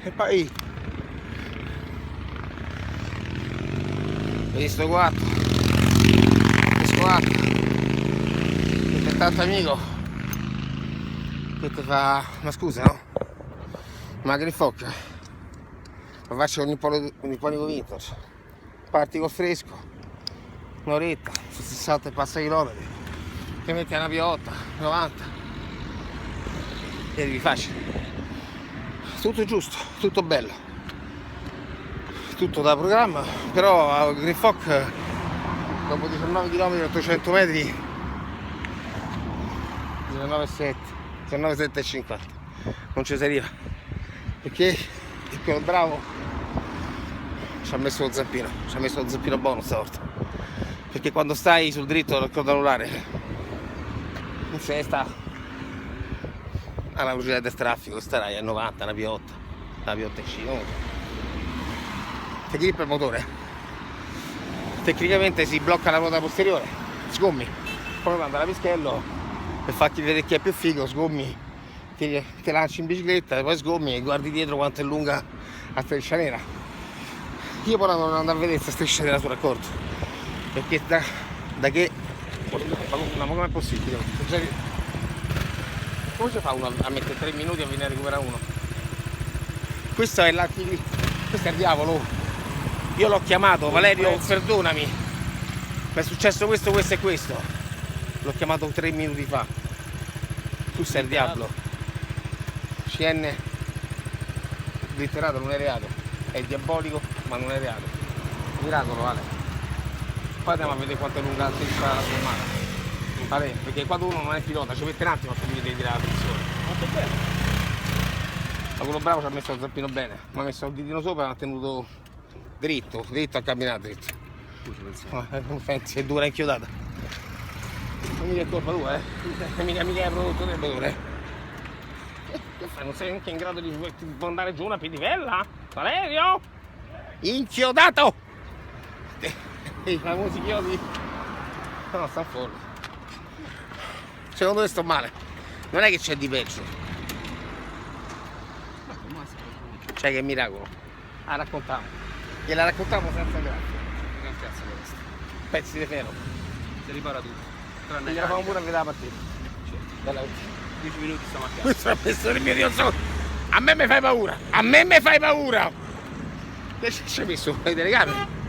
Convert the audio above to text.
E poi vedi sto guatto, che è tanto amico che ti fa, ma scusa, no? Ma che focca, lo faccio con il nipponico vintage, parti col fresco, un'oretta, su 60 e passa chilometri, ti metti a una piotta, 90 e arrivi facile. Tutto giusto, tutto bello, tutto da programma, però a Green Foc dopo 19 km 800 metri 19,7 non ci si arriva, perché quello bravo ci ha messo lo zampino buono stavolta, perché quando stai sul dritto del codo anulare in sesta alla velocità del traffico starai a 90, una piotta e 5. Ti grippa il motore, tecnicamente si blocca la ruota posteriore, sgommi, poi manda la pischello per farti vedere chi è più figo, sgommi, ti lanci in bicicletta, poi sgommi e guardi dietro quanto è lunga la striscia nera. Io poi non andavo a vedere questa striscia nera sul raccordo, perché da che ma come è possibile? Come si fa uno a mettere 3 minuti a venire a recuperare uno? Questo è questo è il diavolo. Io l'ho chiamato, Valerio, perdonami, mi è successo questo e questo. L'ho chiamato 3 minuti fa. Tu sei il diavolo. CN slitterato non è reato. È diabolico ma non è reato. Miracolo, Vale. Poi andiamo a vedere quanto è lunga la striscia la fermata. Vale, perché quando uno non è pilota ci mette un attimo a capire di tirare la tensione. Molto bene. Ma quello bravo ci ha messo il zampino bene, mi ha messo il ditino sopra e mi ha tenuto dritto a camminare dritto. Senti, è dura inchiodata. Non mica è colpa tua, mica è prodotto del motore. Che fai? Non sei neanche in grado di mandare giù una pedivella? Valerio? Inchiodato! I famosi chiodi. No, sta fuori. Secondo me sto male. Non è che c'è di peggio. Cioè che miracolo. La raccontiamo. Gliela raccontiamo senza grazie. Non cazzo questo. Pezzi di ferro. Si ripara tutto. E gliela facciamo pure a vedere la partita. Bella 10 minuti stiamo a casa. questo è messo il mio Dio solo. A me mi fai paura. Che ci hai messo? Le telecamere?